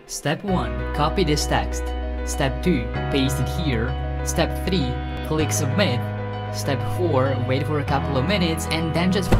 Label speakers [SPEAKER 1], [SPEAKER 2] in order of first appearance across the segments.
[SPEAKER 1] Step 1. Copy this text. Step 2. Paste it here. Step 3. Click submit. Step 4. Wait for a couple of minutes and then just...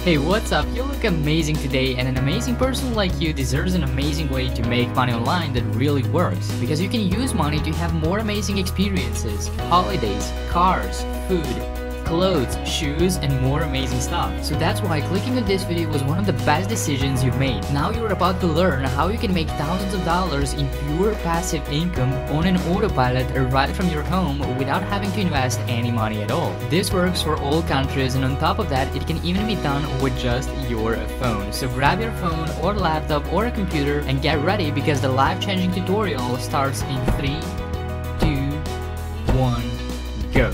[SPEAKER 1] Hey, what's up? You look amazing today, and an amazing person like you deserves an amazing way to make money online that really works. Because you can use money to have more amazing experiences, holidays, cars, food, clothes, shoes, and more amazing stuff. So that's why clicking on this video was one of the best decisions you've made. Now you're about to learn how you can make thousands of dollars in pure passive income on an autopilot right from your home without having to invest any money at all. This works for all countries, and on top of that, it can even be done with just your phone. So grab your phone or laptop or a computer and get ready, because the life-changing tutorial starts in 3, 2, 1, go.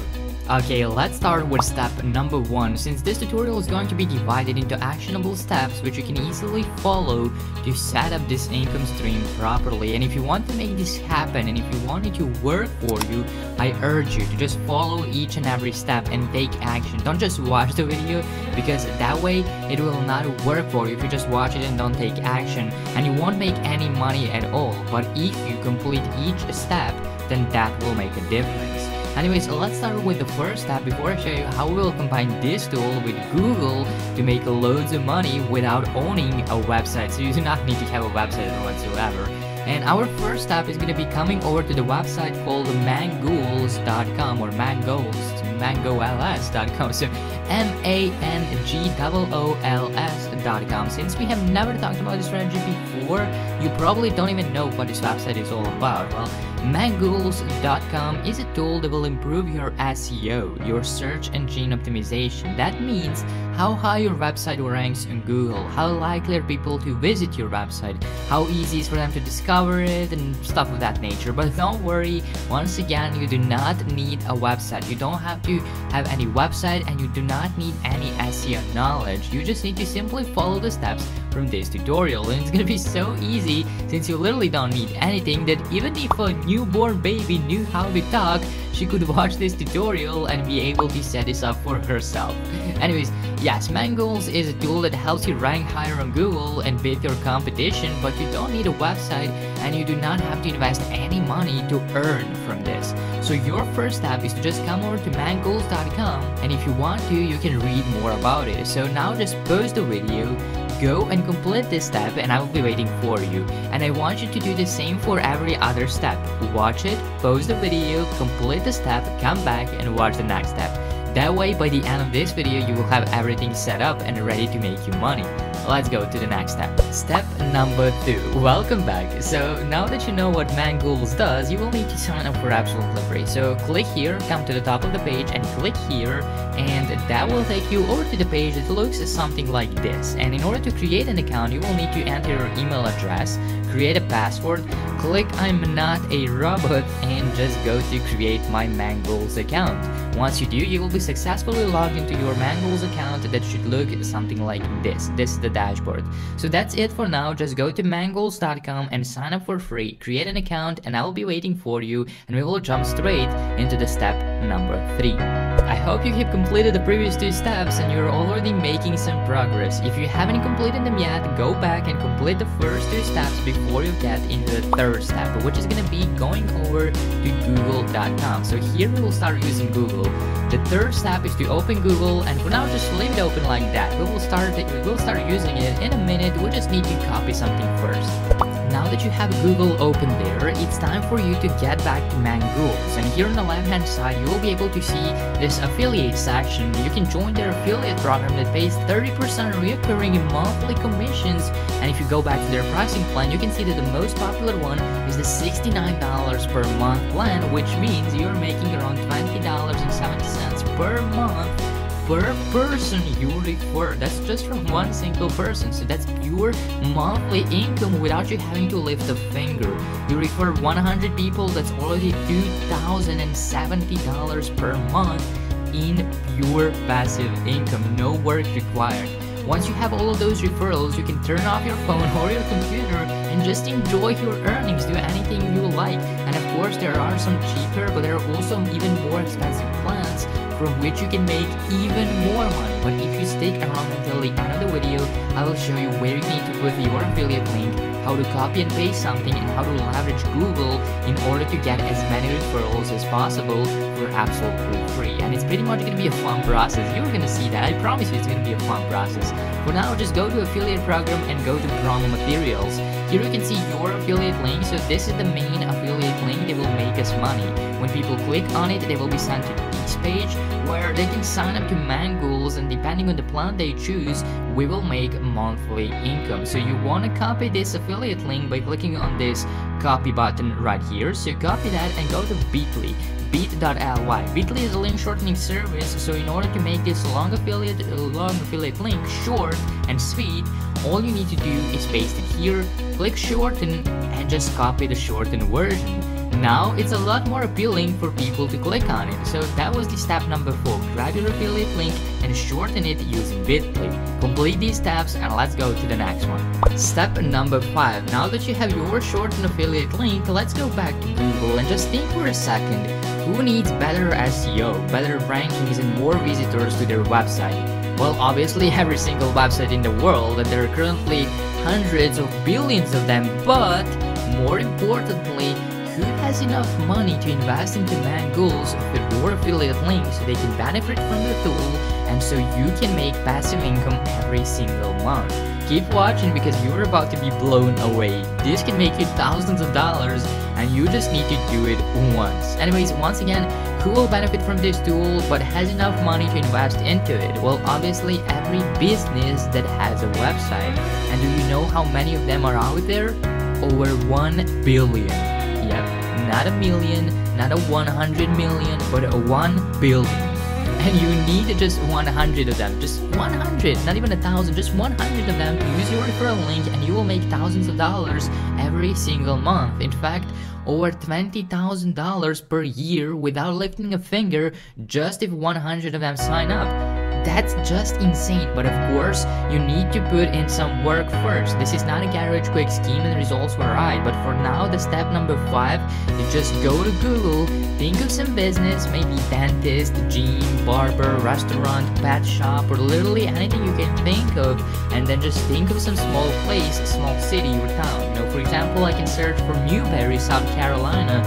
[SPEAKER 1] Okay, let's start with step number 1, since this tutorial is going to be divided into actionable steps which you can easily follow to set up this income stream properly. And if you want to make this happen, and if you want it to work for you, I urge you to just follow each and every step and take action. Don't just watch the video, because that way it will not work for you if you just watch it and don't take action, and you won't make any money at all. But if you complete each step, then that will make a difference. Anyways, let's start with the first step before I show you how we will combine this tool with Google to make loads of money without owning a website. So you do not need to have a website whatsoever. And our first step is going to be coming over to the website called mangols.com, or mangols.com. So mangols.com. Since we have never talked about this strategy before, you probably don't even know what this website is all about. Well, mangols.com is a tool that will improve your SEO, your search engine optimization. That means how high your website ranks on Google, how likely are people to visit your website, how easy it is for them to discover it, and stuff of that nature. But don't worry, once again, you do not need a website. You don't have to have any website, and you do not need any SEO knowledge. You just need to simply follow the steps from this tutorial, and it's gonna be so easy, since you literally don't need anything, that even if a newborn baby knew how to talk, she could watch this tutorial and be able to set this up for herself. Anyways, yes, Mangols is a tool that helps you rank higher on Google and beat your competition, but you don't need a website, and you do not have to invest any money to earn from this. So your first step is to just come over to mangols.com, and if you want to, you can read more about it. So now just pause the video, go and complete this step, and I will be waiting for you. And I want you to do the same for every other step. Watch it, pause the video, complete the step, come back and watch the next step. That way, by the end of this video, you will have everything set up and ready to make you money. Let's go to the next step. Step number 2. Welcome back. So now that you know what Mangols does, you will need to sign up for absolutely free. So click here, come to the top of the page and click here, and that will take you over to the page that looks something like this. And in order to create an account, you will need to enter your email address, create a password, click I'm not a robot, and just go to create my Mangols account. Once you do, you will be successfully logged into your Mangols account that should look something like this. This is the dashboard. So that's it for now. Just go to mangols.com and sign up for free, create an account, and I will be waiting for you, and we will jump straight into the step number 3. I hope you have completed the previous 2 steps and you're already making some progress. If you haven't completed them yet, go back and complete the first 2 steps before you get into the third step, which is going to be going over to google.com. So here we will start using Google. The third step is to open Google, and for now just leave it open like that. We will start using it in a minute. We just need to copy something first. Now that you have Google open there, it's time for you to get back to Mangols. And here on the left hand side, you will be able to see this affiliate section. You can join their affiliate program that pays 30% recurring monthly commissions. And if you go back to their pricing plan, you can see that the most popular one is the $69 per month plan, which means you're making around $20.70 per month per person you refer. That's just from one single person, so that's pure monthly income without you having to lift a finger. You refer 100 people, that's already $2,070 per month in pure passive income, no work required. Once you have all of those referrals, you can turn off your phone or your computer and just enjoy your earnings, do anything you like. And of course, there are some cheaper, but there are also even more expensive plans from which you can make even more money. But if you stick around until the end of the video, I will show you where you need to put your affiliate link, how to copy and paste something, and how to leverage Google in order to get as many referrals as possible for absolutely free. And it's pretty much gonna be a fun process. You're gonna see that. I promise you it's gonna be a fun process. For now, just go to affiliate program and go to promo materials. Here you can see your affiliate link. So this is the main affiliate link that will make us money. When people click on it, they will be sent to this page where they can sign up to Mangools, and depending on the plan they choose, we will make monthly income. So you want to copy this affiliate link by clicking on this copy button right here. So copy that and go to bit.ly. bit.ly. Bit.ly is a link shortening service, so in order to make this long affiliate link short and sweet, all you need to do is paste it here, click shorten, and just copy the shortened version. Now it's a lot more appealing for people to click on it. So that was the step number 4. Grab your affiliate link and shorten it using Bit.ly. Complete these steps and let's go to the next one. Step number 5. Now that you have your shortened affiliate link, let's go back to Google and just think for a second. Who needs better SEO, better rankings, and more visitors to their website? Well, obviously every single website in the world, and there are currently hundreds of billions of them, but more importantly, who has enough money to invest into Mangools with your affiliate link so they can benefit from the tool and so you can make passive income every single month? Keep watching because you're about to be blown away. This can make you thousands of dollars and you just need to do it once. Anyways, once again, who will benefit from this tool but has enough money to invest into it? Well, obviously every business that has a website. And do you know how many of them are out there? Over 1 billion. Yep, not a million, not a 100 million, but a 1 billion. And you need just 100 of them, just 100, not even 1,000, just 100 of them to use your referral link, and you will make thousands of dollars every single month. In fact, over $20,000 per year without lifting a finger, just if 100 of them sign up. That's just insane, but of course, you need to put in some work first. This is not a garage quick scheme and the results were right, but for now, the step number 5, you just go to Google, think of some business, maybe dentist, gym, barber, restaurant, pet shop, or literally anything you can think of, and then just think of some small place, small city or town. You know, for example, I can search for Newberry, South Carolina,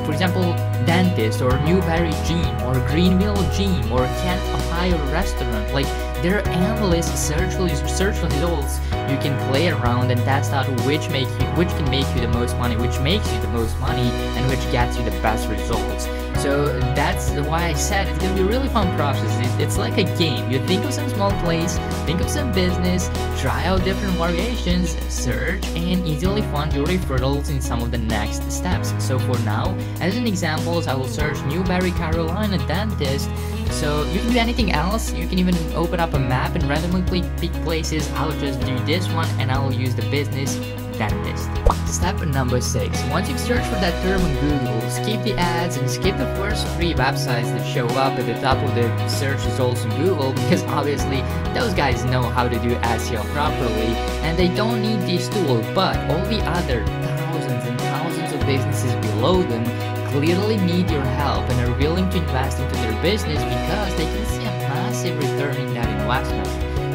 [SPEAKER 1] for example, dentist, or Newberry gym, or Greenville gym, or Kent, Ohio restaurant. Like, there are endless search results you can play around and test out which can make you the most money, which makes you the most money, and which gets you the best results. So that's why I said it's gonna be a really fun process. It's like a game. You think of some small place, think of some business, try out different variations, search, and easily find your referrals in some of the next steps. So for now, as an example, I will search Newberry, Carolina dentist. So you can do anything else. You can even open up a map and randomly pick places. I'll just do this one and I will use the business dentist. Step number 6. Once you've searched for that term on Google, skip the ads and skip the first 3 websites that show up at the top of the search results on Google, because obviously those guys know how to do SEO properly and they don't need this tool, but all the other thousands and thousands of businesses below them clearly need your help and are willing to invest into their business because they can see a massive return in that investment.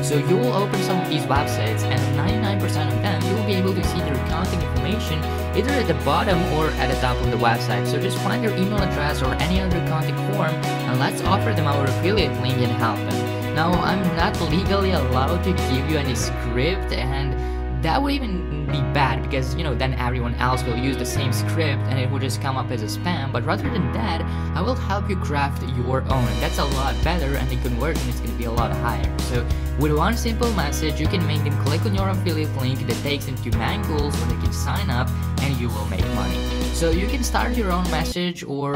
[SPEAKER 1] So you will open some of these websites and 99% of them you will be able to see their contact information either at the bottom or at the top of the website. So just find their email address or any other contact form and let's offer them our affiliate link and help them. Now, I'm not legally allowed to give you any script, and that would even be bad because, you know, then everyone else will use the same script and it will just come up as a spam. But rather than that, I will help you craft your own. That's a lot better and the conversion is going to be a lot higher. So with one simple message, you can make them click on your affiliate link that takes them to Mangools where they can sign up and you will make money. So you can start your own message or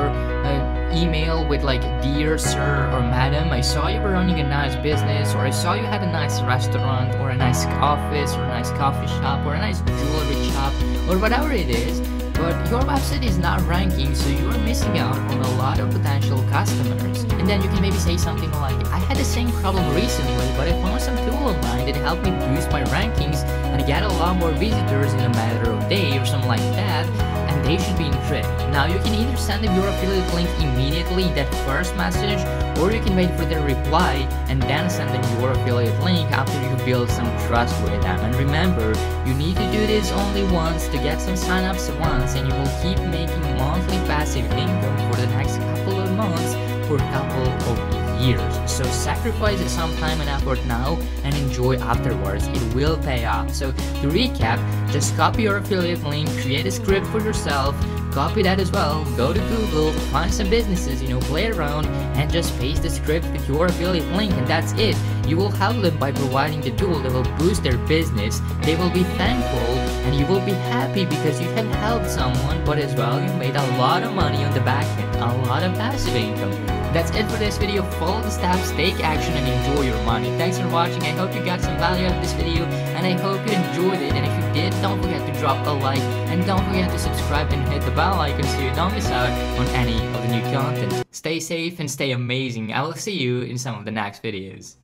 [SPEAKER 1] email with like, "Dear sir or madam, I saw you were running a nice business," or "I saw you had a nice restaurant or a nice office or a nice coffee shop or a nice jewelry shop," or whatever it is, but your website is not ranking, so you are missing out on a lot of potential customers. And then you can maybe say something like, "I had the same problem recently, but I found some tool online that helped me boost my rankings and get a lot more visitors in a matter of days," or something like that. And they should be intrigued. Now you can either send them your affiliate link immediately in that first message, or you can wait for their reply and then send them your affiliate link after you build some trust with them. And remember, you need to do this only once to get some signups once, and you will keep making monthly passive income for the next couple of months for a couple of years. So sacrifice some time and effort now and enjoy afterwards. It will pay off. So to recap, just copy your affiliate link, create a script for yourself, copy that as well, go to Google, find some businesses, play around, and just paste the script with your affiliate link, and that's it. You will help them by providing the tool that will boost their business. They will be thankful, and you will be happy because you have helped someone, but as well you made a lot of money on the back end, a lot of passive income. That's it for this video. Follow the steps, take action, and enjoy your money. Thanks for watching. I hope you got some value out of this video, and I hope you enjoyed it. And if you did, don't forget to drop a like, and don't forget to subscribe and hit the bell icon so you don't miss out on any of the new content. Stay safe and stay amazing. I will see you in some of the next videos.